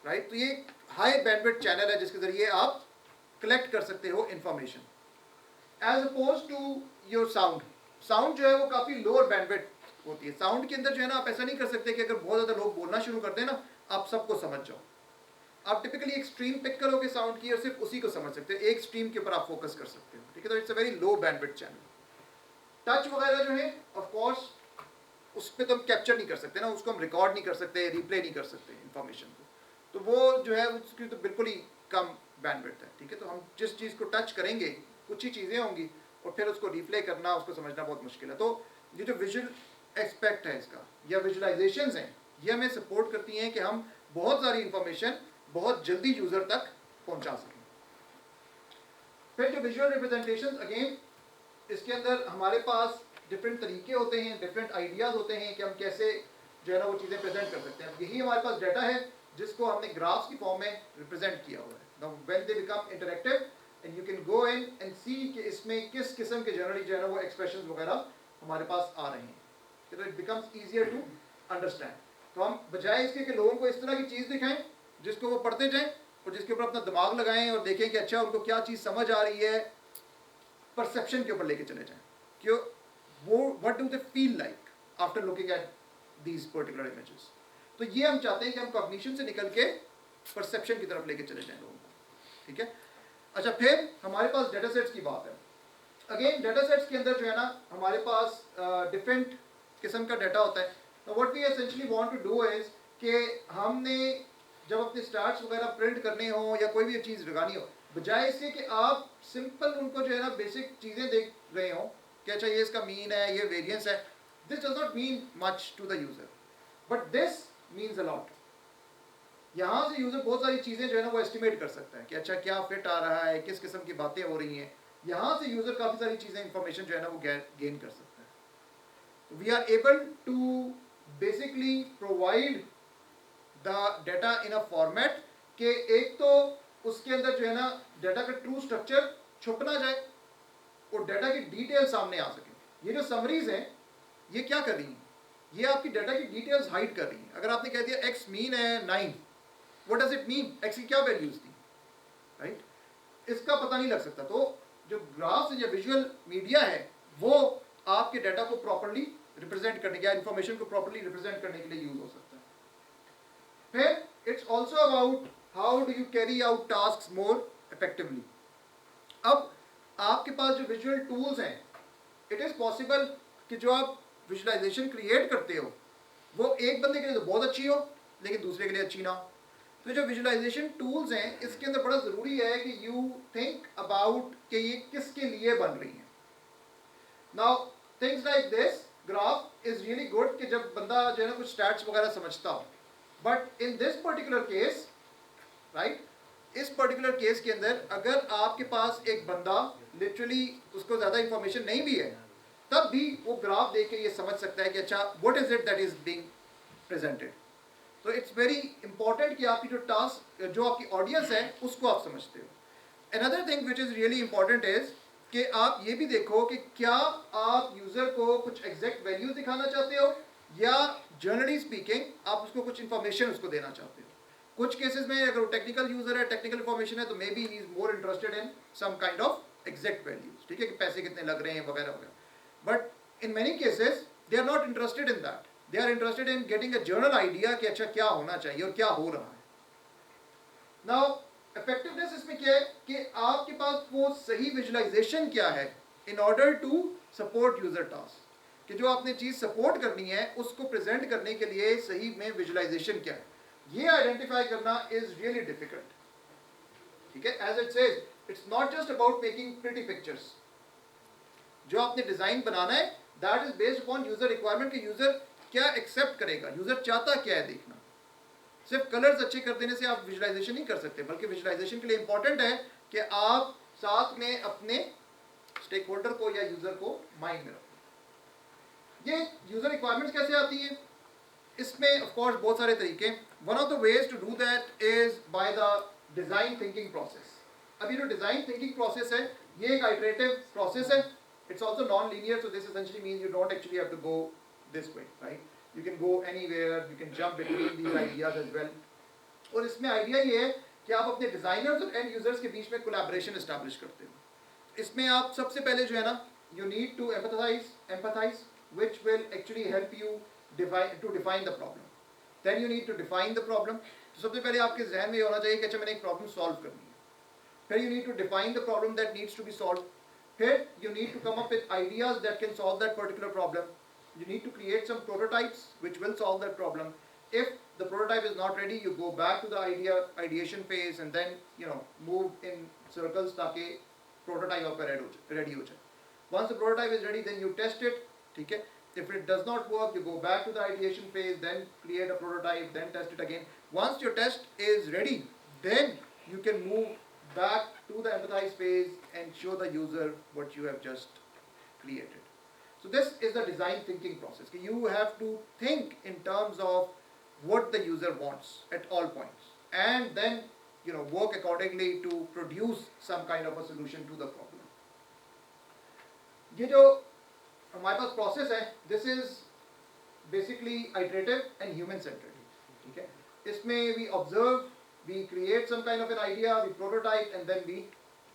Right. तो ये high bandwidth channel है जिसके जरिए आप कलेक्ट कर सकते हो information, as opposed to your sound. Sound जो है वो काफ़ी लोअर बैंडविड्थ होती है। साउंड के अंदर जो है ना आप ऐसा नहीं कर सकते कि अगर बहुत ज़्यादा लोग बोलना शुरू कर दें ना आप सबको समझ जाओ। आप टिपिकली एक स्ट्रीम पिक करोगे साउंड की और सिर्फ उसी को समझ सकते हो, एक स्ट्रीम के ऊपर आप फोकस कर सकते हो, ठीक है। तो it's a very low bandwidth channel. Touch वगैरह जो है ऑफ कोर्स उस पर तो हम कैप्चर नहीं कर सकते ना, उसको हम रिकॉर्ड नहीं कर सकते, रिप्ले नहीं कर सकते इंफॉर्मेशन को, तो वो जो है उसकी तो बिल्कुल ही कम बैंडविड्थ है, ठीक है। तो हम जिस चीज़ को टच करेंगे कुछ ही चीज़ें होंगी और फिर उसको रिप्ले करना, उसको समझना बहुत मुश्किल है। तो ये जो विजुअल एस्पेक्ट है इसका या विजुअलाइजेशंस हैं ये हमें सपोर्ट करती हैं कि हम बहुत सारी इंफॉर्मेशन बहुत जल्दी यूज़र तक पहुंचा सकें। फिर जो विजुअल रिप्रेजेंटेशन, अगेन इसके अंदर हमारे पास डिफरेंट तरीके होते हैं, डिफरेंट आइडियाज़ होते हैं कि हम कैसे जो है ना वो चीज़ें प्रेजेंट कर सकते हैं। यही हमारे पास डाटा है जिसको हमने ग्राफ्स की फॉर्म में रिप्रेजेंट किया हुआ है। Now when they become interactive and you can go in and see कि इसमें किस किस्म के जनरली जो है ना वो एक्सप्रेशंस वगैरह हमारे पास आ रहे हैं, तो it becomes easier to understand. तो हम बजाय इसके कि लोगों को इस तरह की चीज़ दिखाएं जिसको वो पढ़ते जाएं और जिसके ऊपर अपना दिमाग लगाएं और देखें कि अच्छा उनको क्या चीज़ समझ आ रही है, परसेप्शन के ऊपर लेके चले जाएं कि वो what do they feel like after looking at these particular images. तो ये हम चाहते हैं कि हम कॉग्निशन से निकल के परसेप्शन की तरफ लेके चले जाएं लोगों को, ठीक है। अच्छा, फिर हमारे पास डेटा सेट्स की बात है। अगेन डेटा सेट्स के अंदर जो है ना हमारे पास डिफरेंट किस्म का डाटा होता है। तो what we essentially want to do is कि हमने जब अपने स्टार्ट्स वगैरह प्रिंट करने हो या कोई भी चीज़ लगानी हो, बजाय इससे कि आप सिंपल उनको जो है ना बेसिक चीज़ें देख रहे हो कि अच्छा ये इसका मीन है, ये वेरिएंस है, this does not mean much to the user but this means a lot. यहाँ से यूज़र बहुत सारी चीज़ें जो है ना वो एस्टिमेट कर सकता है कि अच्छा क्या फिट आ रहा है, किस किस्म की बातें हो रही हैं। यहाँ से यूज़र काफ़ी सारी चीज़ें इंफॉर्मेशन जो है ना वो गेन कर सकता है। We are able to basically provide the data in a format कि एक तो उसके अंदर जो है ना डाटा का ट्रू स्ट्रक्चर छुप ना जाए और डाटा की डिटेल सामने आ सके। ये जो समरीज हैं ये क्या कर रही हैं, ये आपकी डाटा की डिटेल्स हाइड कर रही हैं। अगर आपने कह दिया एक्स मीन है 9, what does it mean, x की क्या वैल्यूज थी, राइट, इसका पता नहीं लग सकता। तो जो ग्राफ्स या विजुअल मीडिया है वो आपके डाटा को प्रॉपर्ली रिप्रेजेंट करने या इंफॉर्मेशन को प्रॉपर्ली रिप्रेजेंट करने के लिए यूज हो सकता है। फिर it's also about how do you carry out task more effectively. अब आपके पास जो विजुअल टूल्स हैं, इट इज़ पॉसिबल कि जो आप विजुअलाइजेशन क्रिएट करते हो वो एक बंदे के लिए तो बहुत अच्छी हो लेकिन दूसरे के लिए अच्छी ना हो। तो जो विजुअलाइजेशन टूल्स हैं इसके अंदर बड़ा ज़रूरी है कि यू थिंक अबाउट कि ये किसके लिए बन रही हैं। Now things like this graph is really good कि जब बंदा जो है ना कुछ स्टैट्स वगैरह समझता हो, but in this particular case, right, इस पर्टिकुलर केस के अंदर अगर आपके पास एक बंदा लिटरली उसको ज़्यादा इंफॉर्मेशन नहीं भी है तब भी वो ग्राफ देख के ये समझ सकता है कि अच्छा what is it that is being presented. तो इट्स वेरी इंपॉर्टेंट कि आपकी जो टास्क जो आपकी ऑडियंस है उसको आप समझते हो। Another thing which is really important is कि आप ये भी देखो कि क्या आप यूज़र को कुछ एग्जैक्ट वैल्यूज दिखाना चाहते हो या जनरली स्पीकिंग आप उसको कुछ इंफॉर्मेशन उसको देना चाहते हो। कुछ केसेस में अगर वो टेक्निकल यूज़र है, टेक्निकल इंफॉर्मेशन है, तो maybe he is more interested in some kind of exact values, ठीक है, कि पैसे कितने लग रहे हैं वगैरह वगैरह। But in many cases they are not interested in that, they are interested in getting a general idea कि अच्छा क्या होना चाहिए और क्या हो रहा है। नाउ इफेक्टिवनेस इसमें क्या है कि आपके पास वो सही विजुअलाइजेशन क्या है in order to support user task, कि जो आपने चीज़ सपोर्ट करनी है उसको प्रेजेंट करने के लिए सही में विजुअलाइजेशन क्या है, ये आइडेंटिफाई करना इज रियली डिफिकल्ट, ठीक है। As it says it's not just about making pretty pictures. जो आपने डिजाइन बनाना है that is based upon user requirement कि यूजर क्या एक्सेप्ट करेगा, यूजर चाहता क्या है देखना। सिर्फ कलर्स अच्छे कर देने से आप विजुअलाइजेशन नहीं कर सकते, बल्कि विजुअलाइजेशन के लिए इंपॉर्टेंट है कि आप साथ में अपने स्टेक होल्डर को या यूजर को माइंड में रखो। ये यूजर रिक्वायरमेंट्स कैसे आती हैं, इसमें ऑफ कोर्स बहुत सारे तरीके। One of the ways to do that is by the design thinking process. अब ये जो डिजाइन थिंकिंग प्रोसेस है ये एक आइटरेटिव प्रोसेस है। It's also non linear, so this essentially means you don't actually have to go this way, right, you can go anywhere, you can jump between these ideas as well. और इसमें idea ये है कि आप अपने designers और and users के बीच में कोलैबोरेशन एस्टैब्लिश करते हो। इसमें आप सबसे पहले जो है ना, you need to empathise which will actually help you define the problem. Then you need to define the problem. तो सबसे पहले आपके जहन में ये होना चाहिए कि अच्छा मैंने एक प्रॉब्लम सॉल्व करनी है। फिर you need to define the problem that needs to be solve. फिर you need to come up with ideas that can solve that particular problem. You need to create some prototypes which will solve that problem. If the prototype is not ready, you go back to the ideation phase and then move in circles ताकि prototype आपका ready हो जाए. Once the prototype is ready, then you test it. ठीक है? If it does not work, you go back to the ideation phase, then create a prototype, then test it again. Once your test is ready, then you can move back to the empathize phase and show the user what you have just created. So this is the design thinking process. You have to think in terms of what the user wants at all points, and then work accordingly to produce some kind of a solution to the problem. ये जो हमारे पास process है, this is basically iterative and human centered. ठीक है? इसमें we observe, we create some kind of an idea, we prototype and then we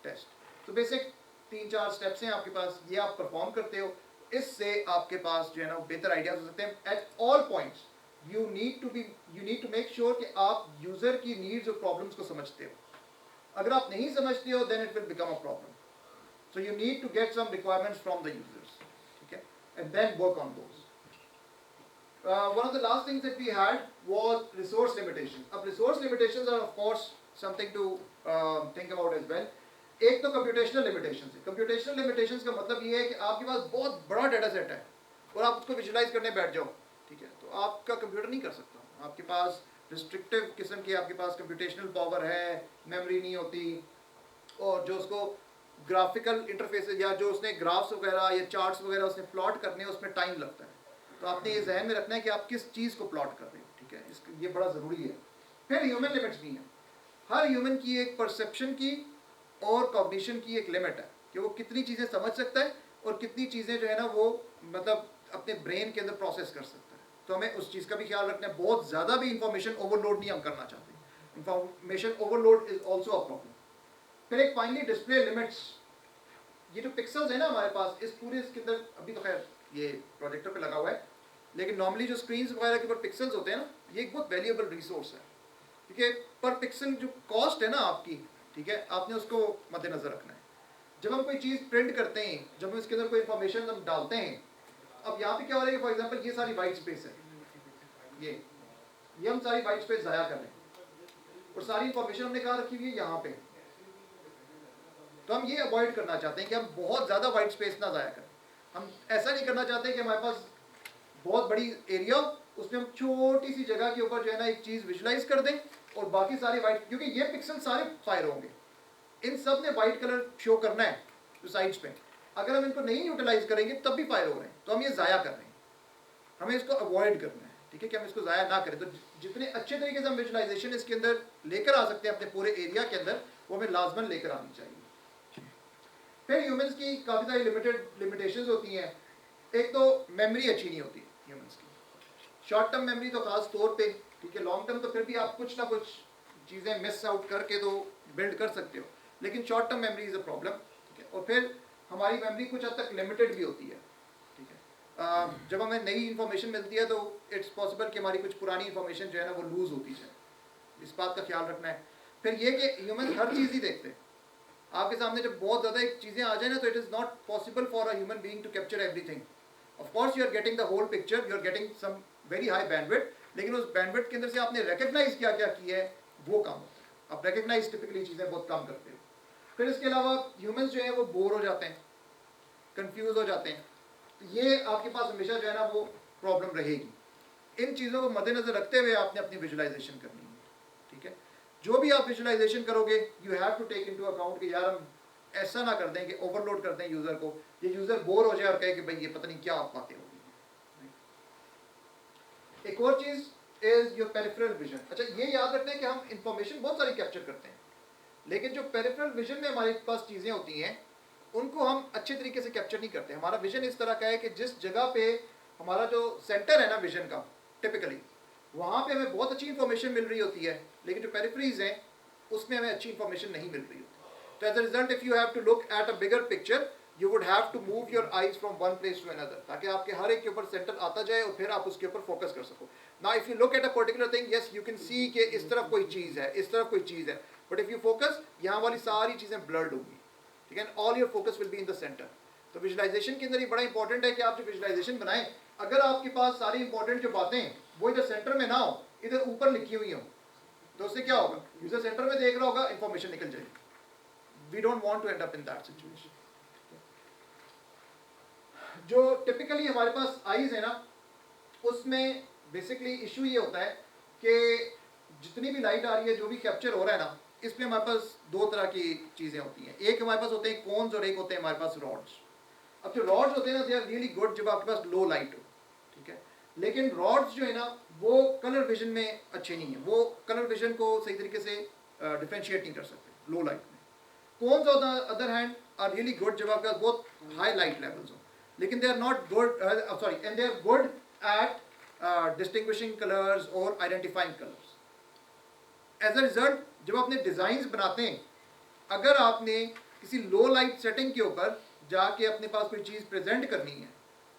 test. So basic 3-4 steps हैं आपके पास, ये आप perform करते हो, इससे आपके पास जो है ना बेहतर आइडियाज हो सकते हैं। At all points you need to make sure कि आप यूजर की नीड्स और प्रॉब्लम्स को समझते हो। अगर आप नहीं समझते हो then it will become a problem. So you need to get some requirements from the users, ठीक है, and then work on those. One of the last things that we had was resource limitations. अब resource limitations are of course something to think about as well. एक तो computational limitations है। Computational limitations का मतलब ये है कि आपके पास बहुत बड़ा डेटा सेट है और आप उसको विजुलाइज करने बैठ जाओ, ठीक है, तो आपका कंप्यूटर नहीं कर सकता। आपके पास रिस्ट्रिक्टिव किस्म की आपके पास कंप्यूटेशनल पावर है, मेमोरी नहीं होती, और जो उसको ग्राफिकल इंटरफेस या जो उसने ग्राफ्स वगैरह या चार्ट्स वगैरह उसने प्लॉट करने हैं उसमें टाइम लगता है। तो आपने ये जहन में रखना है कि आप किस चीज़ को प्लॉट कर रहे हो, ठीक है, ये बड़ा ज़रूरी है। फिर ह्यूमन लिमिट्स भी हैं। हर ह्यूमन की एक परसेप्शन की और कॉग्निशन की एक लिमिट है कि वो कितनी चीज़ें समझ सकता है और कितनी चीज़ें जो है ना वो मतलब अपने ब्रेन के अंदर प्रोसेस कर सकता है। तो हमें उस चीज़ का भी ख्याल रखना है। बहुत ज़्यादा भी इंफॉर्मेशन ओवरलोड नहीं हम करना चाहते। Information overload is also a problem. फिर एक फाइनली डिस्प्ले लिमिट्स। ये जो पिक्सल्स है ना हमारे पास इस पूरे इसके अंदर, अभी तो खैर ये प्रोजेक्टर पे लगा हुआ है, लेकिन नॉर्मली जो स्क्रीन्स वगैरह के ऊपर पिक्सल्स होते हैं ना, ये एक बहुत वैल्यूएबल रिसोर्स है, ठीक है। पर पिक्सल जो कॉस्ट है ना आपकी, ठीक है, आपने उसको मद्देनजर रखना है। जब हम कोई चीज़ प्रिंट करते हैं, जब हम इसके अंदर कोई इंफॉर्मेशन हम डालते हैं, अब यहाँ पे क्या हो रहा है, फॉर एग्जांपल ये सारी वाइट स्पेस है, ये हम सारी वाइट स्पेस ज़ाया कर रहे हैं और सारी इंफॉर्मेशन हमने कहाँ रखी हुई है, यहाँ पे। तो हम ये अवॉइड करना चाहते हैं कि हम बहुत ज़्यादा वाइट स्पेस ना ज़ाया करें। हम ऐसा नहीं करना चाहते कि हमारे पास बहुत बड़ी एरिया, उसमें हम छोटी सी जगह के ऊपर जो है ना एक चीज़ विजुलाइज कर दें और बाकी सारे वाइट, क्योंकि ये पिक्सल सारे फायर होंगे, इन सब ने वाइट कलर शो करना है जो साइड्स पे। अगर हम इनको नहीं यूटिलाइज करेंगे तब भी फायर हो रहे हैं, तो हम ये ज़ाया कर रहे हैं। हमें इसको अवॉइड करना है, ठीक है, कि हम इसको ज़ाया ना करें। तो जितने अच्छे तरीके से हम विजुलाइजेशन इसके अंदर लेकर आ सकते हैं अपने पूरे एरिया के अंदर, वो हमें लाजमन लेकर आनी चाहिए। फिर ह्यूमंस की काफ़ी सारी लिमिटेशंस होती हैं। एक तो मेमोरी अच्छी नहीं होती ह्यूमंस की, शॉर्ट टर्म मेमोरी तो खास तौर पे, ठीक है, लॉन्ग टर्म तो फिर भी आप कुछ ना कुछ चीज़ें मिस आउट करके तो बिल्ड कर सकते हो, लेकिन short term memory is a problem, ठीक है। और फिर हमारी मेमोरी कुछ हद तक लिमिटेड भी होती है, ठीक है। जब हमें नई इन्फॉर्मेशन मिलती है तो इट्स पॉसिबल कि हमारी कुछ पुरानी इन्फॉर्मेशन जो है ना वो लूज़ होती जाए, इस बात का ख्याल रखना है। फिर ये कि ह्यूमन हर चीज़ ही देखते हैं। आपके सामने जब बहुत ज़्यादा चीज़ें आ जाए ना, तो it is not possible for a human being to capture everything. Of course you are getting the whole picture, you are getting some very high bandwidth, लेकिन उस बैंडविड्थ के अंदर से आपने रिकग्नाइज क्या क्या किया है वो कम होता है। आप रिकग्नाइज टिपिकली चीज़ें बहुत कम करते हो। फिर इसके अलावा ह्यूमंस जो है वो बोर हो जाते हैं, कंफ्यूज हो जाते हैं। तो ये आपके पास हमेशा जो है ना वो प्रॉब्लम रहेगी। इन चीज़ों को मद्देनजर रखते हुए आपने अपनी विजुलाइजेशन करनी है, ठीक है। जो भी आप विजुलाइजेशन करोगे you have to take into account कि यार हम ऐसा ना कर दें कि ओवरलोड कर दें यूज़र को, ये यूज़र बोर हो जाए और कहे कि भाई ये पता नहीं क्या आप बातें होगी। एक और चीज़ इज योर पेरिफेरल विजन। अच्छा, ये याद रखना है कि हम इंफॉर्मेशन बहुत सारी कैप्चर करते हैं, लेकिन जो पेरिफेरल विजन में हमारे पास चीज़ें होती हैं उनको हम अच्छे तरीके से कैप्चर नहीं करते। हमारा विजन इस तरह का है कि जिस जगह पे हमारा जो सेंटर है ना विजन का, टिपिकली वहाँ पे हमें बहुत अच्छी इंफॉर्मेशन मिल रही होती है, लेकिन जो पेरिफेरीज हैं उसमें हमें अच्छी इंफॉर्मेशन नहीं मिल रही होती। तो as a result if you have to look at a bigger picture you would have to move your eyes from one place to another, ताकि आपके हर एक के ऊपर सेंटर आता जाए और फिर आप उसके ऊपर फोकस कर सको। Now if you look at a particular thing, yes you can see कि इस तरफ कोई चीज़ है, इस तरफ कोई चीज़ है, बट इफ यू फोकस यहाँ वाली सारी चीज़ें ब्लर्ड होंगी, ठीक है, all your focus will be in the centre. तो विजुलाइजेशन के अंदर ये बड़ा इंपॉर्टेंट है कि आप जो विजुलाइजेशन बनाएं, अगर आपके पास सारी इंपॉर्टेंट जो बातें वो इधर सेंटर में ना हो, इधर ऊपर लिखी हुई हो, तो उससे क्या होगा, यूजर सेंटर में देख रहा होगा, इंफॉर्मेशन निकल जाएगी। We don't want to end up in that situation. जो टिपिकली हमारे पास आईज है ना, उसमें बेसिकली इशू ये होता है कि जितनी भी लाइट आ रही है, जो भी कैप्चर हो रहा है ना, इसमें हमारे पास दो तरह की चीज़ें होती हैं। एक हमारे पास होते हैं कोन्स और एक होते हैं हमारे पास रॉड्स। अब जो रॉड्स होते हैं ना, दे आर रियली गुड जब आपके पास लो लाइट हो, ठीक है, लेकिन रॉड्स जो है ना वो कलर विजन में अच्छे नहीं है, वो कलर विजन को सही तरीके से डिफ्रेंशिएट नहीं कर सकते लो लाइट में। Cones on the other hand are really good जब आपके पास बहुत हाई लाइट लेवल्स हो, लेकिन they are not good, sorry, and they are good at distinguishing colours और identifying colours. As a result जब आपने डिज़ाइंस बनाते हैं, अगर आपने किसी लो लाइट सेटिंग के ऊपर जाके अपने पास कोई चीज़ प्रेजेंट करनी है,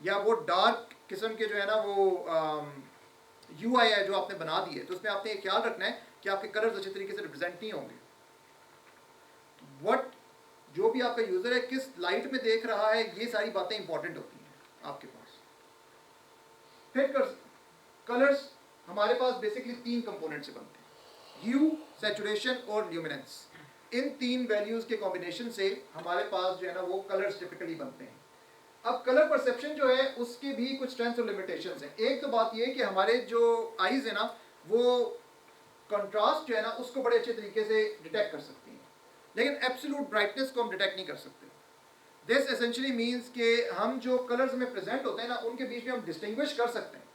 या वो डार्क किस्म के जो है ना वो UI है जो आपने बना दी है, तो उसमें आपने ये ख्याल रखना है कि आपके कलर्स अच्छे तरीके से रिप्रेजेंट नहीं होंगे। वट जो भी आपका यूज़र है किस लाइट में देख रहा है, ये सारी बातें इंपॉर्टेंट होती हैं आपके पास। फिर कलर्स हमारे पास बेसिकली तीन कंपोनेंट से बनते हैं, ह्यू, सैचुरेशन और ल्यूमिनेंस। इन तीन वैल्यूज़ के कॉम्बिनेशन से हमारे पास जो है ना वो कलर्स टिपिकली बनते हैं। अब कलर परसेप्शन जो है उसके भी कुछ स्ट्रेंथ्स और लिमिटेशंस हैं। एक तो बात ये है कि हमारे जो आईज है ना वो कंट्रास्ट जो है ना उसको बड़े अच्छे तरीके से डिटेक्ट कर सकती हैं, लेकिन एब्सोल्यूट ब्राइटनेस को हम डिटेक्ट नहीं कर सकते। दिस एसेंशियली मीन्स कि हम जो कलर्स में प्रेजेंट होते हैं ना उनके बीच में हम डिस्टिंग्विश कर सकते हैं,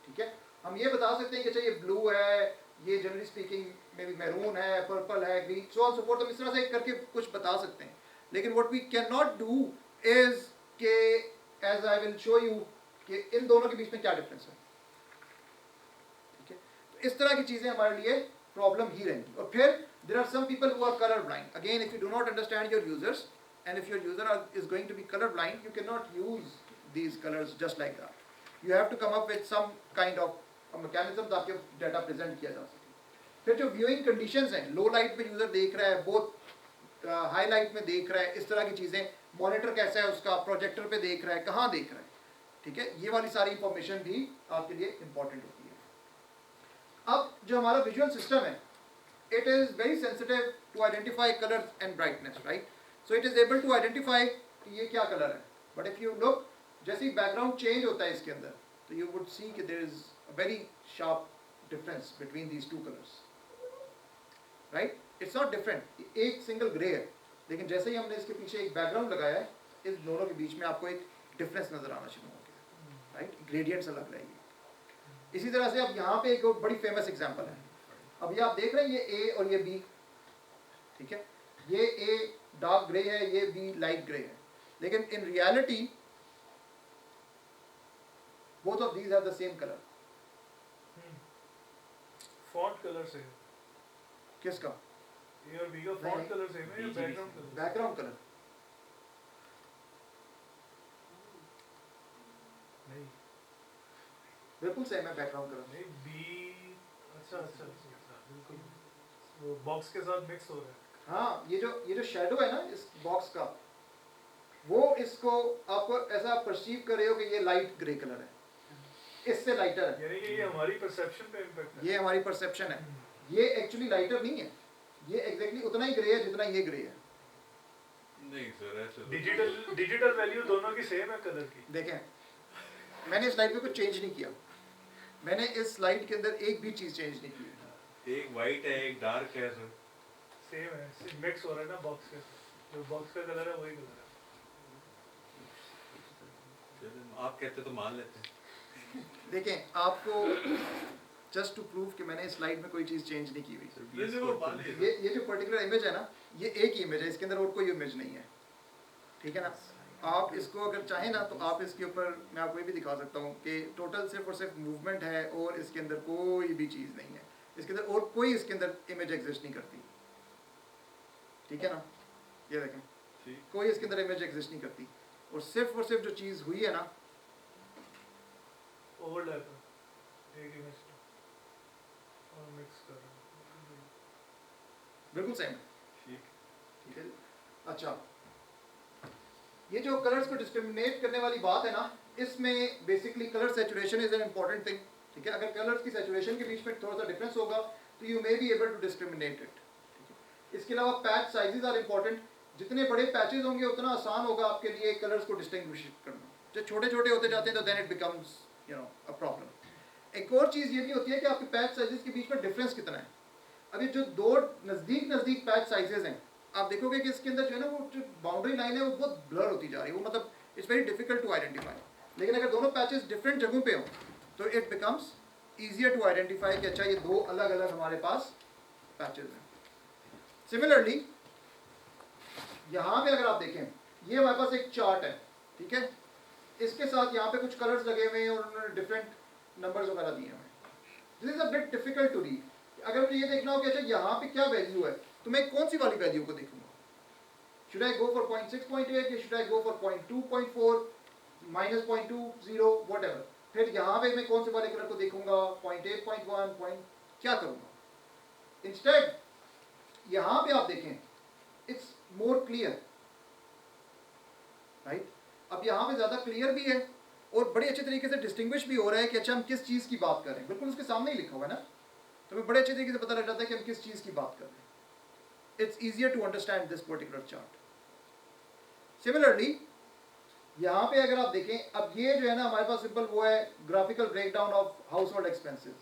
ठीक है। हम ये बता सकते हैं कि अच्छा ये ब्लू है, ये generally speaking may be maroon है, पर्पल है, green, so on so fourth, हम इस तरह से करके कुछ बता सकते हैं। लेकिन what we can not do is के as I will show you कि इन दोनों के बीच में क्या डिफरेंस है, ठीक है। तो इस तरह की चीज़ें हमारे लिए प्रॉब्लम ही रहेंगी। और फिर there are some people who are colour blind. Again if you do not understand your users and if your user is going to be color blind, you cannot use these colors just like that. You have to come up with some kind of a mechanism ताकि data present किया जा सके। फिर जो viewing conditions हैं, लो light में user देख रहा है, बहुत हाई लाइट में देख रहा है, इस तरह की चीज़ें, मॉनिटर कैसा है उसका, प्रोजेक्टर पे देख रहा है, कहाँ देख रहा है, ठीक है, ये वाली सारी इंफॉर्मेशन भी आपके लिए इंपॉर्टेंट होती है। अब जो हमारा विजुअल सिस्टम है, it is very sensitive to identify colour and brightness, right. So it is able to identify कि ये क्या कलर है, बट इफ़ यू लुक, जैसे ही बैकग्राउंड चेंज होता है इसके अंदर, तो यू वुड सी कि there is a very sharp difference between these two colours, right. It's not different, एक सिंगल ग्रे है, लेकिन जैसे ही हमने इसके पीछे एक बैकग्राउंड लगाया है, इस दोनों के बीच में आपको एक डिफरेंस नज़र आना शुरू हो गया, राइट, ग्रेडियंट्स अलग रहेगी। इसी तरह से अब यहाँ पे एक बड़ी फेमस एग्जांपल है। अब ये आप देख रहे हैं, ये ए और ये बी, ठीक है, ये ए डार्क ग्रे है, ये बी लाइट ग्रे है, लेकिन in reality both of these have the same colour. Font colour से किसका? ए और बी का फॉन्ट कलर सेम है या बैकग्राउंड कलर? बैकग्राउंड कलर नहीं, बिल्कुल सेम है बैकग्राउंड कलर। नहीं बी, अच्छा बिल्कुल वो बॉक्स के साथ मिक्स हो रहा है। हाँ, ये जो शेडो है ना इस बॉक्स का, वो इसको आपको ऐसा परसीव कर रहे हो कि ये लाइट ग्रे कलर है, इससे लाइटर है, यानी कि ये हमारी परसेप्शन पे इम्पैक्ट है। ये हमारी परसेप्शन है, ये एक्चुअली लाइटर नहीं है, ये एग्जैक्टली उतना ही ग्रे है जितना ये ग्रे है। नहीं सर, ऐसे डिजिटल वैल्यू दोनों की सेम है कलर की। देखें, मैंने इस स्लाइड पे कुछ चेंज नहीं किया, मैंने इस स्लाइड के अंदर एक भी चीज़ चेंज नहीं की। एक वाइट है, एक डार्क है सर, सेम है, मिक्स हो रहा है ना बॉक्स के, जो बॉक्स का कलर है वही कलर है। आप कहते तो मान लेते हैं। देखें, आपको जस्ट टू प्रूव कि मैंने इस स्लाइड में कोई चीज़ चेंज नहीं की हुई, ये जो पर्टिकुलर इमेज है ना, ये एक ही इमेज है, इसके अंदर और कोई इमेज नहीं है, ठीक है ना। आप इसको अगर चाहें ना तो आप इसके ऊपर मैं आपको ये भी दिखा सकता हूँ कि टोटल सिर्फ और सिर्फ मूवमेंट है और इसके अंदर कोई भी चीज़ नहीं है, इसके अंदर और कोई इसके अंदर इमेज एग्जिस्ट नहीं करती, ठीक है ना, ये देखें ठीक कोई इसके अंदर इमेज एग्जिस्ट नहीं करती, और सिर्फ जो चीज़ हुई है ना ओवरलैप है एक इमेज का और मिक्स कर रहा हूँ। बिल्कुल सेम है, ठीक ठीक है। अच्छा, ये जो कलर्स को डिस्क्रिमिनेट करने वाली बात है ना, इसमें basically colour saturation is an important thing, ठीक है। अगर कलर्स की सैचुरेशन के बीच में थोड़ा सा डिफरेंस होगा तो you may be able to discriminate it, ठीक है। इसके अलावा पैच साइजेस आर इंपॉर्टेंट, जितने बड़े पैचेस होंगे उतना आसान होगा आपके लिए कलर्स को डिस्टिंग्विश करना। जब छोटे छोटे होते जाते हैं तो then it becomes you know a problem. एक और चीज़ ये भी होती है कि आपके पैच साइजेस के बीच में डिफरेंस कितना है। अभी जो दो नज़दीक पैच साइजेस हैं, आप देखोगे कि इसके अंदर जो है ना वो जो बाउंड्री लाइन है वो बहुत ब्लर होती जा रही है, वो मतलब it's very difficult to identify. लेकिन अगर दोनों पैचेस डिफरेंट जगहों पे हो तो it becomes easier to identify कि अच्छा ये दो अलग अलग हमारे पास पैचेस हैं। सिमिलरली यहाँ पे अगर आप देखें, ये हमारे पास एक चार्ट है, ठीक है, इसके साथ यहाँ पे कुछ कलर्स लगे हुए हैं और उन्होंने डिफरेंट नंबर्स वगैरह दिए हुए हैं। This is a bit difficult to read. अगर मुझे ये देखना हो कि अच्छा यहाँ पे क्या वैल्यू है तो मैं कौन सी वाली वैल्यू को देखूंगा, शुड आई गो फॉर 0.6.8 या should I go for 0.2.4 -0.20 whatever. फिर यहाँ पे मैं कौन से वाले कलर को देखूंगा, 0.8.1 पॉइंट क्या करूंगा। इंस्टेड यहाँ पे आप देखें इट्स मोर क्लियर, राइट। अब यहाँ पे ज्यादा क्लियर भी है और बड़े अच्छे तरीके से डिस्टिंग्विश भी हो रहा है कि अच्छा हम किस चीज की बात कर रहे हैं, बिल्कुल उसके सामने ही लिखा हुआ है ना, तो हमें बड़े अच्छे तरीके से पता लग जाता है कि हम किस चीज की बात कर रहे हैं। It's easier to understand this particular chart. Similarly यहाँ पे अगर आप देखें, अब ये जो है ना हमारे पास सिंपल वो है graphical breakdown of household expenses,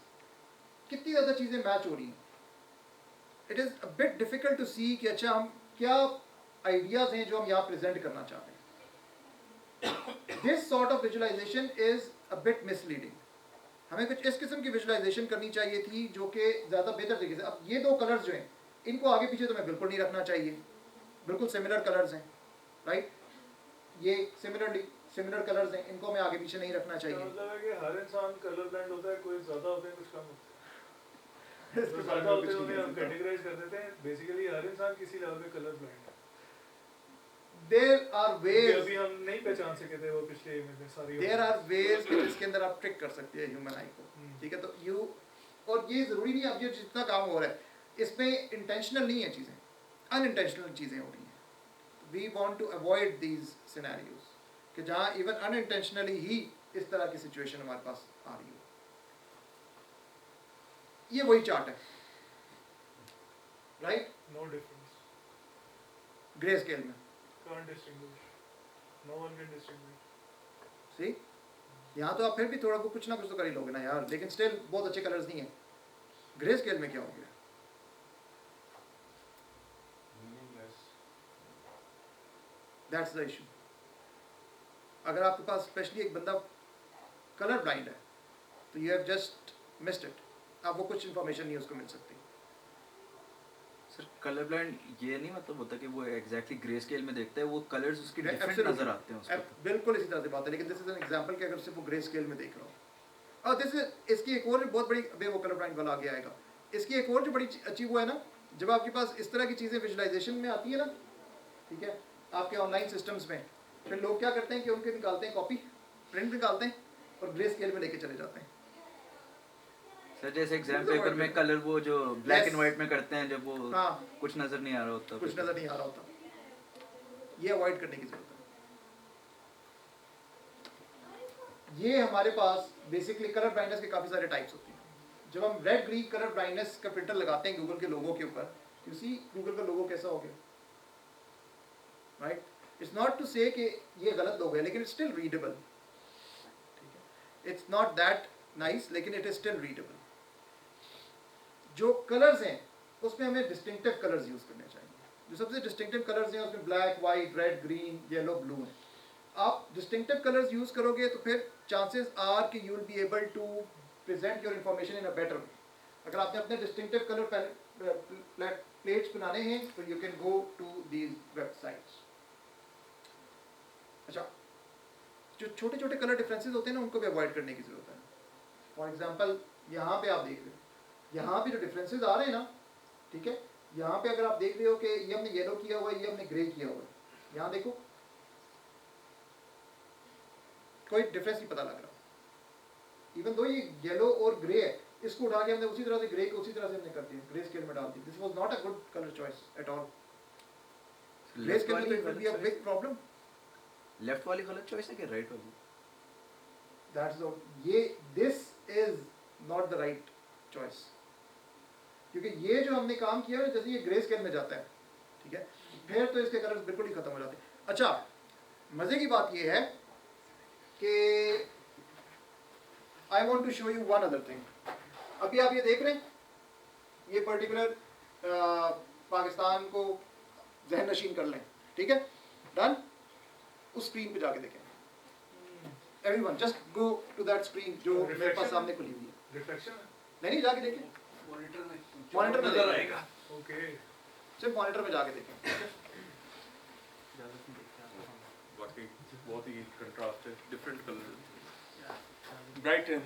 कितनी ज़्यादा चीज़ें मैच हो रही हैं। It is a bit difficult to see कि अच्छा हम क्या आइडियाज़ हैं जो हम यहाँ प्रेजेंट करना चाहते हैं। This sort of visualization is a bit misleading. हमें कुछ इस किस्म की विजुअलाइजेशन करनी चाहिए थी जो कि ज़्यादा बेहतर तरीके से। अब ये दो कलर्स जो हैं इनको आगे पीछे तो मैं बिल्कुल नहीं रखना चाहिए, बिल्कुल सिमिलर कलर्स हैं, राइट। ये सिमिलर कलर्स हैं, इनको मैं आगे पीछे नहीं रखना चाहिए। मतलब है कि हर इंसान कलर ब्लाइंड होता है, कोई ज़्यादा होते हैं कुछ कम होते हैं। इसके जो बारे ज़्यादा में होते कुछ हैं नहीं उन्हें कह हम सकता। कैटेगराइज कर देते हैं। बेसिकली हर इंसान किसी लेवल पे कलर ब्लाइंड है। There are क्योंकि ways, अभी हम नहीं पहचान सके थे वो पिछले इमेज में सारी। there are ways कि इसके अंदर आप ट्रिक कर सकते हैं ह्यूमन आई को, ठीक है। तो यू, और ये ज़रूरी नहीं अब ये जितना काम हो रहा है इसमें इंटेंशनल नहीं है चीज़ें, अनइंटेंशनल चीज़ें हो रही हैं। We want to avoid these scenarios कि जहाँ इवन अनइंटेंशनली ही इस तरह की सिचुएशन हमारे पास आ रही हो। ये वही चार्ट है, right, no difference, grey scale में। Can't distinguish, no one can distinguish. See, यहाँ तो आप फिर भी थोड़ा कुछ ना कुछ तो कर ही लोगे ना यार, लेकिन स्टिल बहुत अच्छे कलर्स नहीं है। ग्रे स्केल में क्या हो गया, दैट्स द इशू। अगर आपके पास स्पेशली एक बंदा कलर ब्लाइंड है तो you have just missed it, आपको कुछ इन्फॉर्मेशन नहीं उसको मिल सकती। सर कलर ब्लाइंड ये नहीं मतलब होता कि वो एग्जैक्टली ग्रे स्केल में देखता है, वो कलर्स उसके डिफरेंट Absolutely. नजर आते हैं उसको। बिल्कुल इसी तरह से बात है, लेकिन दिस इज एन एग्जांपल कि अगर सिर्फ वो ग्रे स्केल में देख रहा हो। और दिस इज, इसकी एक और बहुत बड़ी, अबे वो कलर ब्लाइंड वाला आगे आएगा। इसकी एक और जो बड़ी अच्छी वो है ना, जब आपके पास इस तरह की चीज़ें विजुअलाइजेशन में आती है ना, ठीक है, आपके ऑनलाइन सिस्टम्स में, फिर लोग क्या करते हैं कि उनके निकालते हैं कॉपी, प्रिंट निकालते हैं और ग्रे स्केल में लेके चले जाते हैं। सर जैसे एग्जाम पेपर में कलर वो जो ब्लैक एंड व्हाइट में करते हैं, जब वो हाँ, कुछ नजर नहीं आ रहा होता, कुछ नज़र नहीं आ रहा होता, ये अवॉइड करने की जरूरत है। ये हमारे पास बेसिकली कलर ब्लाइंडनेस के काफ़ी सारे टाइप्स होते हैं। जब हम रेड ग्रीन कलर ब्लाइंडनेस का फिल्टर लगाते हैं गूगल के लोगों के ऊपर, यू सी गूगल का लोगो कैसा हो गया, राइट। इट्स नॉट टू से कि ये गलत लोगो है, लेकिन इट्स स्टिल रीडेबल, ठीक है। इट्स नॉट दैट नाइस, लेकिन इट इज स्टिल रीडेबल। जो कलर्स हैं उसमें हमें डिस्टिंक्टिव कलर्स यूज करने चाहिए। जो सबसे डिस्टिंक्टिव कलर्स हैं उसमें black, white, red, green, yellow, blue है। आप डिस्टिंक्टिव कलर्स यूज करोगे तो फिर चांसेस आर कि you will be able to present your information in a better way. अगर आपने अपने डिस्टिंक्टिव कलर प्लेट्स बनाने हैं तो you can go to these websites. अच्छा, जो छोटे छोटे कलर डिफरेंसेस होते हैं ना उनको भी अवॉइड करने की ज़रूरत है। फॉर एग्जांपल यहाँ पे आप देख रहे हो, यहाँ पे जो डिफरेंसेस आ रहे हैं ना, ठीक है, यहाँ पे अगर आप देख रहे हो कि ये हमने येलो किया हुआ है, ये हमने ग्रे किया हुआ है, यहाँ देखो कोई डिफरेंस नहीं पता लग रहा। इवन दो ये येलो और ग्रे है, इसको उठा के हमने उसी तरह से ग्रे को उसी तरह से हमने कर दिया, ग्रे स्केल में डाल दिया। This was not a good colour choice at all. Grey scale में तो it will be a big problem. Left वाली गलत चॉइस है कि राइट वाली? दैट्स ये this is not the right choice, क्योंकि ये जो हमने काम किया है जैसे ये ग्रे स्केल में जाता है, ठीक है, फिर तो इसके कलर्स बिल्कुल ही खत्म हो जाते हैं। अच्छा, मजे की बात ये है कि I want to show you one other thing. अभी आप ये देख रहे हैं, ये पर्टिकुलर पाकिस्तान को जहन नशीन कर लें, ठीक है, डन। उस स्क्रीन पे जाके देखें, everyone just go to that screen जो मेरे पास सामने खुली हुई है। रिफ्लेक्शन नहीं जाके देखें, मॉनिटर में मॉनिटर में नजर देखें। आएगा। ओके। सिर्फ मॉनिटर में जाके देखें। बाकी बहुत ही कंट्रास्ट है, डिफरेंट कलर, ब्राइट है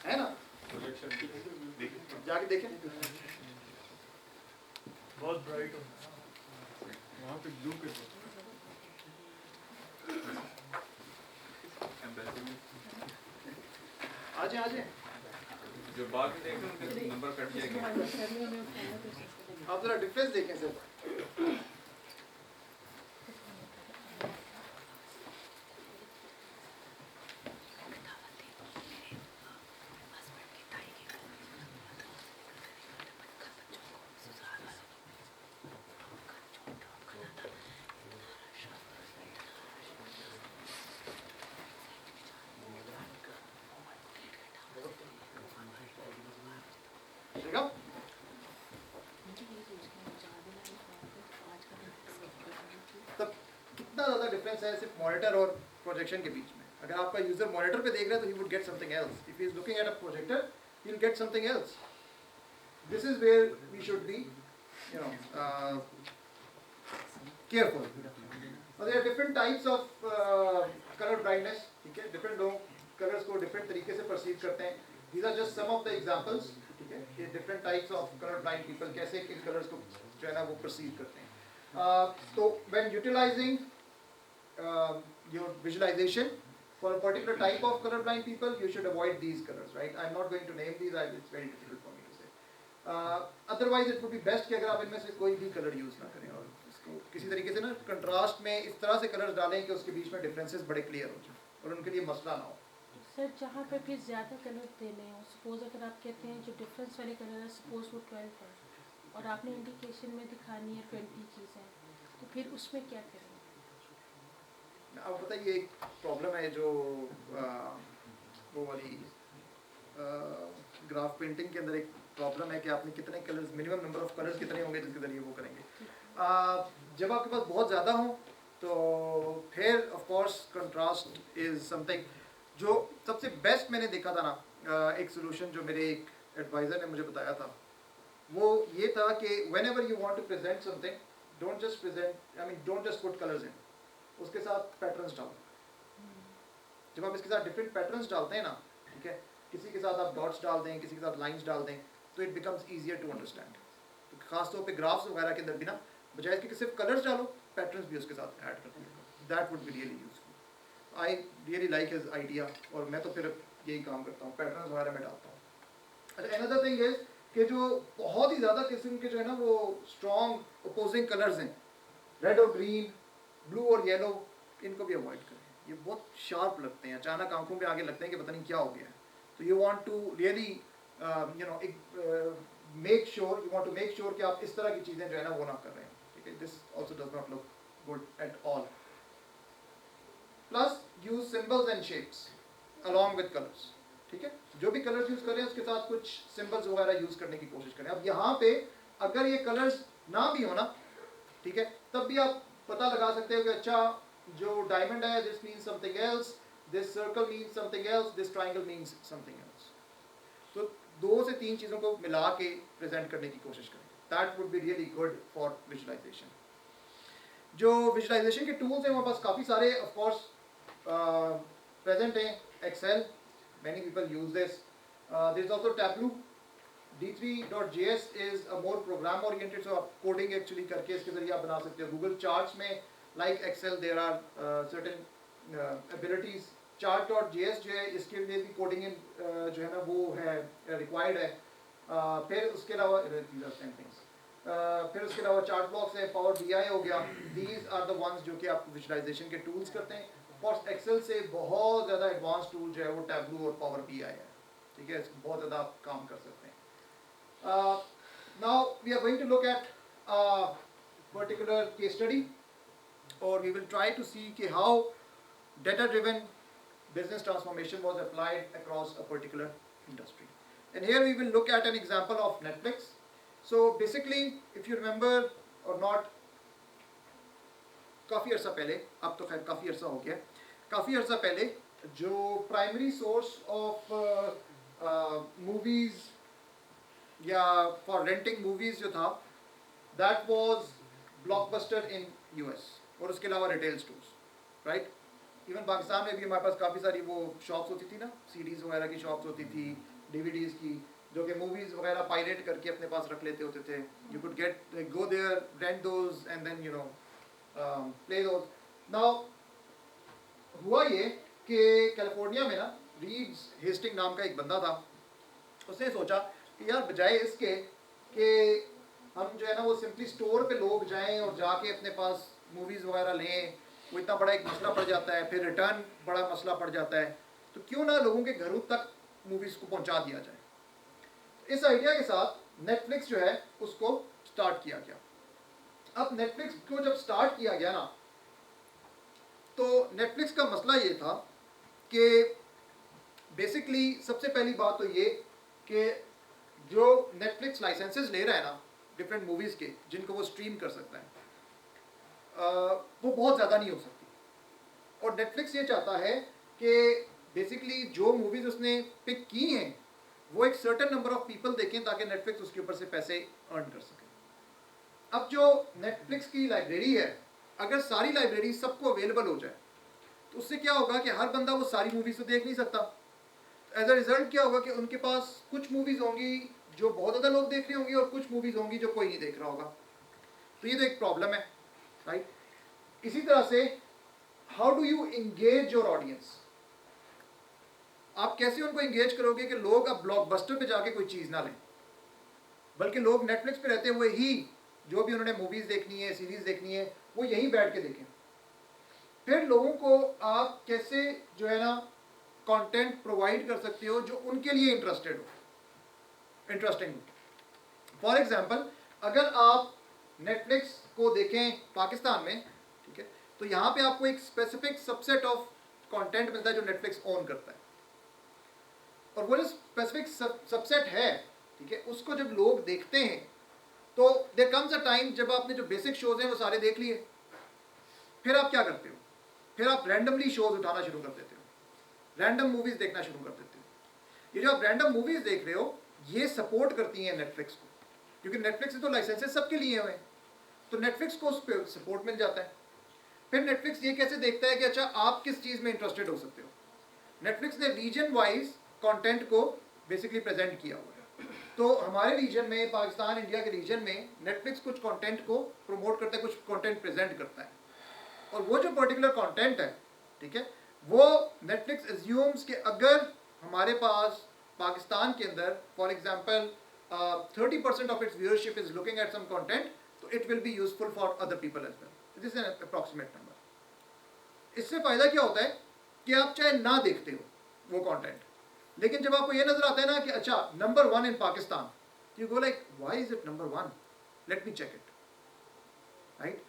है ना, प्रोजेक्शन देखिए। जाके देखें। बहुत ब्राइट होता है वहाँ पे ब्लू के आ जाए जो बाद में देखें उनके नंबर कट जाएंगे। आप जरा डिफरेंस देखें सर। ठीक है, तब कितना ज़्यादा डिफरेंस है सिर्फ मॉनिटर और प्रोजेक्शन के बीच में। अगर आपका यूजर मॉनिटर पे देख रहा है तो ही would get something else, if he is looking at a projector he will get something else. This is where we should be you know careful. और there are different types of colour blindness, ठीक है, different लोग colours को different तरीके से perceive करते हैं। These are just some of the examples, ठीक है, ये different types of colour blind people कैसे इन कलर्स को जो है ना वो परसीव करते हैं। तो when utilizing your visualization for a particular type of color blind people, you should avoid these colors, right? I'm not going to name these, it's very difficult for me to say. Otherwise it would be best कि अगर आप इनमें से कोई भी colour use ना करें और इसको किसी तरीके से ना कंट्रास्ट में इस तरह से कलर्स डालें कि उसके बीच में डिफरेंसेस बड़े क्लियर हो जाए और उनके लिए मसला ना हो। सर जहाँ पे फिर ज़्यादा कलर देने हो, सपोज अगर आप कहते हैं जो डिफरेंस वाले कलर है सपोज वो 12 है और आपने इंडिकेशन में दिखानी है 20 चीज़ें, तो फिर उसमें क्या करेंगे? अब पता है ये एक प्रॉब्लम है जो वो वाली ग्राफ पेंटिंग के अंदर एक प्रॉब्लम है कि आपने कितने colours, minimum number of colours कितने होंगे जिसके ज़रिए वो करेंगे। जब आपके पास बहुत ज़्यादा हो तो फिर of course contrast is something. जो सबसे बेस्ट मैंने देखा था ना, एक सोल्यूशन जो मेरे एक एडवाइज़र ने मुझे बताया था वो ये था कि whenever you want to present something, don't just present, I mean don't just put colours in, उसके साथ पैटर्न्स डालो। जब आप इसके साथ डिफरेंट पैटर्न्स डालते हैं ना, ठीक है, किसी के साथ आप डॉट्स डाल दें, किसी के साथ लाइंस डाल दें, तो it becomes easier to understand. तो खासतौर पे ग्राफ्स वगैरह के अंदर भी ना, बजाय इसके कि सिर्फ कलर्स डालो, पैटर्न्स भी उसके साथ ऐड कर दीजिए। That would be really useful. I really like his idea और मैं तो फिर यही काम करता हूँ, पैटर्न्स वगैरह में डालता हूँ। अच्छा, अनदर थिंग इज कि जो बहुत ही ज़्यादा किस्म के जो है ना वो स्ट्रॉन्ग अपोजिंग कलर्स हैं, रेड और ग्रीन, ब्लू और येलो, इनको भी अवॉइड करें। ये बहुत शार्प लगते हैं, अचानक आंखों पे आगे लगते हैं कि पता नहीं क्या हो गया है। तो you want to really you know make sure कि आप इस तरह की चीज़ें जो है ना वो ना कर रहे हैं, ठीक है। This also does not look good at all. Plus use symbols and shapes along with colours, ठीक है। जो भी कलर्स यूज़ करें उसके साथ कुछ सिंबल्स वगैरह यूज़ करने की कोशिश करें। अब यहाँ पे अगर ये कलर्स ना भी हो ना, ठीक है, तब भी आप पता लगा सकते हो कि अच्छा जो डायमंड है this means something else, this circle means something else, this triangle means something else. तो 2 से 3 चीज़ों को मिला के प्रेजेंट करने की कोशिश करें। That would be really good for visualization. जो विजुलाइजेशन के टूल्स हैं हमारे पास काफ़ी सारे ऑफ कोर्स प्रेजेंट हैं. Excel, many people use this. There is also Tableau. D3.js is a more program oriented, so आप coding actually करके इसके जरिए आप बना सकते हो. Google Charts में like Excel there are certain abilities. Chart.js जो है इसके लिए भी coding जो है ना वो है required है. फिर उसके अलावा these are same things. फिर उसके अलावा चार्ट ब्लॉक्स है, पावर BI हो गया. These are the ones जो कि आप विजुलाइजेशन के टूल्स करते हैं. ऑफ एक्सेल से बहुत ज़्यादा एडवांस टूल जो है वो टैब्लू और पावर BI है. ठीक है, इसको बहुत ज़्यादा आप काम कर सकते हैं. Now we are going to look at particular case study और we will try to see कि how data driven business transformation was applied across a particular industry. And here we will look at an example of Netflix. So basically, if you remember or not, काफ़ी अर्सा पहले, अब तो खैर काफ़ी अर्सा हो गया, काफ़ी अर्सा पहले जो प्राइमरी सोर्स ऑफ मूवीज़ या फॉर रेंटिंग मूवीज़ जो था, that was blockbuster in US और उसके अलावा retail stores, right. Even Pakistan में भी हमारे पास काफ़ी सारी वो शॉप्स होती थी ना, CDs वगैरह की शॉप्स होती थी, DVDs की, जो कि मूवीज़ वगैरह पायरेट करके अपने पास रख लेते होते थे. You could get go there, rent those and then you know play those. Now हुआ ये कि कैलिफोर्निया में ना रीड्स हेस्टिंग नाम का एक बंदा था. उसने सोचा कि यार बजाय इसके कि हम जो है ना वो सिंपली स्टोर पे लोग जाएं और जाके अपने पास मूवीज़ वगैरह लें, वो इतना बड़ा एक मसला पड़ जाता है, फिर रिटर्न बड़ा मसला पड़ जाता है, तो क्यों ना लोगों के घरों तक मूवीज़ को पहुंचा दिया जाए. इस आइडिया के साथ नेटफ्लिक्स जो है उसको स्टार्ट किया गया. अब नेटफ्लिक्स को जब स्टार्ट किया गया ना, तो नेटफ्लिक्स का मसला ये था कि बेसिकली सबसे पहली बात तो ये कि जो नेटफ्लिक्स लाइसेंसेस ले रहा है ना डिफरेंट मूवीज़ के जिनको वो स्ट्रीम कर सकता है, वो बहुत ज़्यादा नहीं हो सकती. और नेटफ्लिक्स ये चाहता है कि बेसिकली जो मूवीज़ उसने पिक की हैं वो एक सर्टेन नंबर ऑफ पीपल देखें ताकि नेटफ्लिक्स उसके ऊपर से पैसे अर्न कर सके. अब जो नेटफ्लिक्स की लाइब्रेरी है, अगर सारी लाइब्रेरी सबको अवेलेबल हो जाए तो उससे क्या होगा कि हर बंदा वो सारी मूवीज़ तो देख नहीं सकता. एज अ रिजल्ट क्या होगा कि उनके पास कुछ मूवीज़ होंगी जो बहुत ज़्यादा लोग देख रहे होंगे और कुछ मूवीज़ होंगी जो कोई नहीं देख रहा होगा. तो ये तो एक प्रॉब्लम है, राइट. इसी तरह से how do you engage your audience. आप कैसे उनको इंगेज करोगे कि लोग अब ब्लॉकबस्टर पे जाके कोई चीज़ ना लें, बल्कि लोग नेटफ्लिक्स पे रहते हुए ही जो भी उन्होंने मूवीज़ देखनी है, सीरीज़ देखनी है, वो यहीं बैठ के देखें. फिर लोगों को आप कैसे जो है ना कंटेंट प्रोवाइड कर सकते हो जो उनके लिए इंटरेस्टिंग हो. फॉर एग्जांपल, अगर आप नेटफ्लिक्स को देखें पाकिस्तान में, ठीक है, तो यहाँ पे आपको एक स्पेसिफिक सबसेट ऑफ कंटेंट मिलता है जो नेटफ्लिक्स ओन करता है. और वो जो स्पेसिफिक सबसेट है, ठीक है, उसको जब लोग देखते हैं तो देयर कम्स अ टाइम जब आपने जो बेसिक शोज हैं वो सारे देख लिए, फिर आप क्या करते हो, फिर आप रैंडमली शोज उठाना शुरू कर देते हो, रैंडम मूवीज़ देखना शुरू कर देते हो. ये जो आप रैंडम मूवीज़ देख रहे हो ये सपोर्ट करती हैं नेटफ्लिक्स को, क्योंकि नेटफ्लिक्स से तो लाइसेंसेस सबके लिए हुए हैं, तो नेटफ्लिक्स को उस पर सपोर्ट मिल जाता है. फिर नेटफ्लिक्स ये कैसे देखता है कि अच्छा आप किस चीज़ में इंटरेस्टेड हो सकते हो. नेटफ्लिक्स ने रीजन वाइज कंटेंट को बेसिकली प्रेजेंट किया हुआ है. तो हमारे रीजन में, पाकिस्तान इंडिया के रीजन में, नेटफ्लिक्स कुछ कंटेंट को प्रमोट करता है, कुछ कंटेंट प्रेजेंट करता है, और वो जो पर्टिकुलर कंटेंट है, ठीक है, वो नेटफ्लिक्स एज्यूम्स कि अगर हमारे पास पाकिस्तान के अंदर for example 30% of its viewership is looking at some content, तो it will be useful for other people as well. This is an approximate number. इससे फ़ायदा क्या होता है कि आप चाहे ना देखते हो वो कंटेंट, लेकिन जब आपको ये नज़र आता है ना कि अच्छा number 1 in Pakistan, you go like why is it number 1, let me check it, right.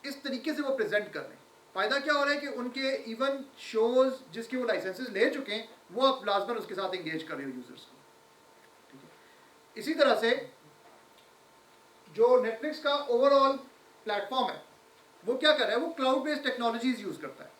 इस तरीके से वो प्रेजेंट कर रहे हैं. फ़ायदा क्या हो रहा है कि उनके इवन शोज़ जिसके वो लाइसेंसेस ले चुके हैं वो आप लाजमन उसके साथ इंगेज कर रहे हो यूज़र्स को, ठीक है. इसी तरह से जो नेटफ्लिक्स का ओवरऑल प्लेटफॉर्म है वो क्या कर रहा है, वो क्लाउड बेस्ड टेक्नोलॉजीज यूज़ करता है.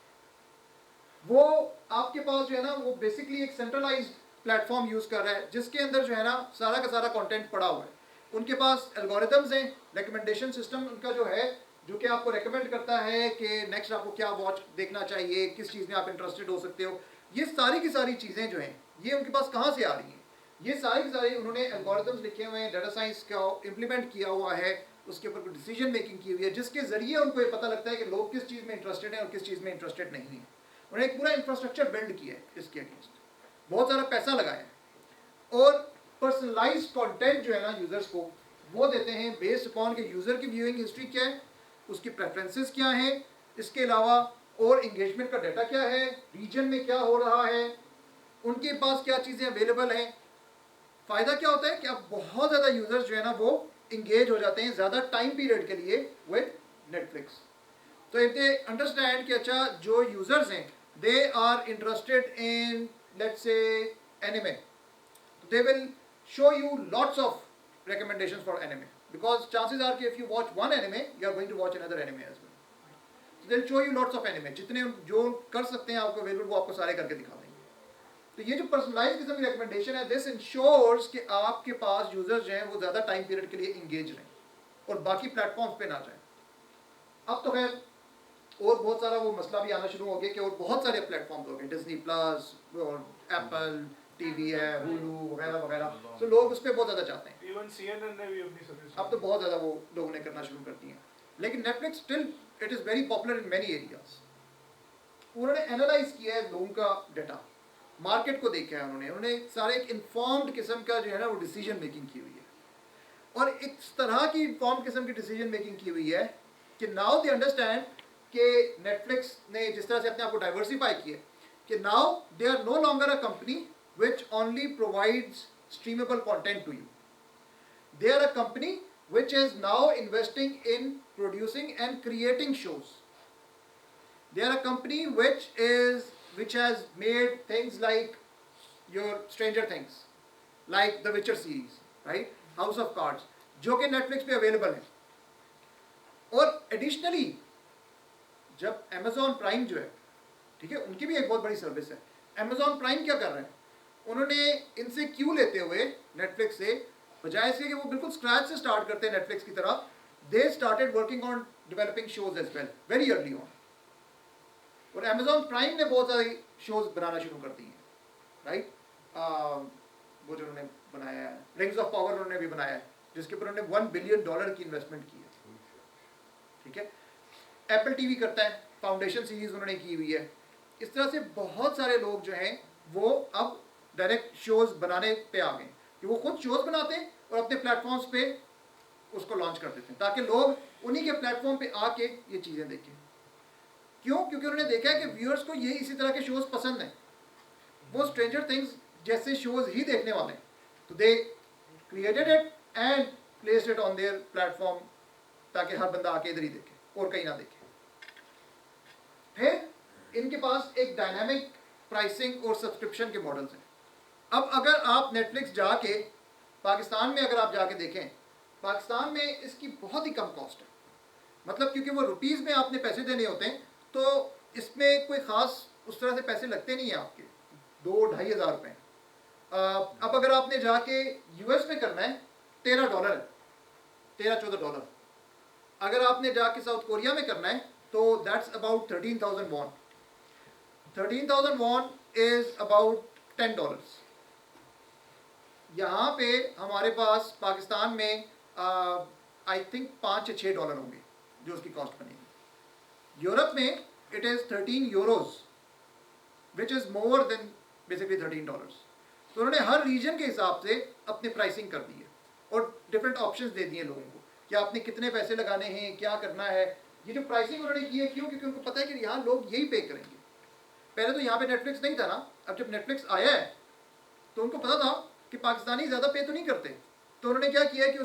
वो आपके पास जो है ना वो बेसिकली एक सेंट्रलाइज्ड प्लेटफॉर्म यूज़ कर रहा है जिसके अंदर जो है ना सारा का सारा कंटेंट पड़ा हुआ है. उनके पास एल्गोरिथम्स हैं, रिकमेंडेशन सिस्टम उनका जो है जो कि आपको रेकमेंड करता है कि नेक्स्ट आपको क्या वॉच देखना चाहिए, किस चीज़ में आप इंटरेस्टेड हो सकते हो। ये सारी की सारी चीज़ें जो हैं ये उनके पास कहाँ से आ रही हैं? ये सारी की सारी उन्होंने एल्गोरिथम्स लिखे हुए हैं, डाटा साइंस का इम्प्लीमेंट किया हुआ है, उसके ऊपर कुछ डिसीजन मेकिंग की हुई है, जिसके ज़रिए उनको ये पता लगता है कि लोग किस चीज़ में इंटरेस्टेड हैं और किस चीज़ में इंटरेस्टेड नहीं है। उन्होंने एक पूरा इंफ्रास्ट्रक्चर बिल्ड किया है इसके अगेंस्ट, बहुत सारा पैसा लगाया है और पर्सनलाइज कंटेंट जो है ना यूज़र्स को वो देते हैं बेस्ड अपॉन के यूज़र की व्यूइंग हिस्ट्री क्या है, उसकी प्रेफरेंसेस क्या हैं, इसके अलावा और इंगेजमेंट का डाटा क्या है, रीजन में क्या हो रहा है, उनके पास क्या चीज़ें अवेलेबल हैं। फ़ायदा क्या होता है कि अब बहुत ज़्यादा यूज़र्स जो है ना वो इंगेज हो जाते हैं ज़्यादा टाइम पीरियड के लिए विद नेटफ्लिक्स। तो इफ दे अंडरस्टैंड कि अच्छा जो यूज़र्स हैं they are interested in let's say anime, they will show you lots of recommendations for anime because chances are कि if you watch one anime you are going to watch another anime as well. So they'll show you lots of anime, जितने जो कर सकते हैं आपको available वो आपको सारे करके दिखा देंगे। तो ये जो पर्सनलाइज किस्म की रिकमेंडेशन है दिस इंश्योर्स कि आपके पास यूजर्स जो हैं वो ज़्यादा टाइम पीरियड के लिए इंगेज रहें और बाकी प्लेटफॉर्म्स पे ना जाएं। अब तो खैर और बहुत सारा वो मसला भी आना शुरू हो गया कि और बहुत सारे प्लेटफॉर्म्स हो गए, डिज्नी प्लस और एप्पल टीवी है, हुलू वगैरह वगैरह, तो लोग उस पर बहुत ज़्यादा चाहते हैं। इवन CNN ने भी अपनी सर्विस अब तो बहुत ज़्यादा वो लोगों ने करना शुरू कर दिए हैं, लेकिन Netflix still it is very popular in many areas. उन्होंने एनालाइज किया है लोगों का डाटा, मार्केट को देखा है उन्होंने सारे एक इन्फॉर्म्ड किस्म का जो है ना वो डिसीजन मेकिंग की हुई है और इस तरह की इन्फॉर्म्ड किस्म की डिसीजन मेकिंग की हुई है कि नाउ दे अंडरस्टैंड कि नेटफ्लिक्स ने जिस तरह से अपने आप को डाइवर्सिफाई किया कि now they are no longer a company which only provides streamable content to you. They are a company which is now investing in producing and creating shows. They are a company which has made things like your Stranger Things, like The Witcher series, right? House of Cards, जो कि Netflix पे available है। और additionally जब Amazon Prime जो है, ठीक है, उनकी भी एक बहुत बड़ी सर्विस है। Amazon Prime क्या कर रहे हैं? उन्होंने इनसे क्यों लेते हुए नेटफ्लिक्स से, बजाय इसके कि वो बिल्कुल स्क्रैच से स्टार्ट करते हैं नेटफ्लिक्स की तरह, they started working on developing shows as well very early on. और अमेजॉन प्राइम ने बहुत सारी शोज बनाना शुरू कर दी हैं, राइट? वो जो उन्होंने बनाया है रिंग्स ऑफ पावर उन्होंने भी बनाया है, जिसके ऊपर उन्होंने $1 बिलियन की इन्वेस्टमेंट की है, ठीक है। एप्पल टीवी करता है, फाउंडेशन सीरीज उन्होंने की हुई है। इस तरह से बहुत सारे लोग जो हैं वो अब डायरेक्ट शोज बनाने पे आ गए कि वो खुद शोज बनाते हैं और अपने प्लेटफॉर्म्स पे उसको लॉन्च कर देते हैं ताकि लोग उन्हीं के प्लेटफॉर्म पे आके ये चीज़ें देखें। क्यों? क्योंकि उन्होंने देखा है कि व्यूअर्स को ये इसी तरह के शोज पसंद हैं, वो स्ट्रेंजर थिंग्स जैसे शोज ही देखने वाले हैं। तो they created it and placed it on their platform ताकि हर बंदा आके इधर ही देखे और कहीं ना देखे। फिर इनके पास एक डायनामिक प्राइसिंग और सब्सक्रिप्शन के मॉडल्स हैं। अब अगर आप नेटफ्लिक्स जाके पाकिस्तान में अगर आप जाके देखें, पाकिस्तान में इसकी बहुत ही कम कॉस्ट है, मतलब क्योंकि वो रुपीज़ में आपने पैसे देने होते हैं तो इसमें कोई ख़ास उस तरह से पैसे लगते नहीं हैं आपके, 2-2.5 हज़ार रुपये। अब अगर आपने जाके US में करना है $13 है, $13-14। अगर आपने जाके साउथ कोरिया में करना है तो that's about 13,000 won. 13,000 won is about $10। यहाँ पे हमारे पास पाकिस्तान में आई थिंक $5 या $6 होंगे जो उसकी कॉस्ट बनेगी। यूरोप में it is 13 euros which is more than basically $13। तो उन्होंने हर रीजन के हिसाब से अपनी प्राइसिंग कर दी है और डिफरेंट ऑप्शंस दे दिए लोगों को कि आपने कितने पैसे लगाने हैं, क्या करना है। ये जो प्राइसिंग उन्होंने की है क्यों? क्योंकि उनको पता है कि यहाँ लोग यही पे करेंगे। पहले तो यहाँ पे नेटफ्लिक्स नहीं था ना, अब जब नेटफ्लिक्स आया है तो उनको पता था कि पाकिस्तानी ज़्यादा पे तो नहीं करते, तो उन्होंने क्या किया कि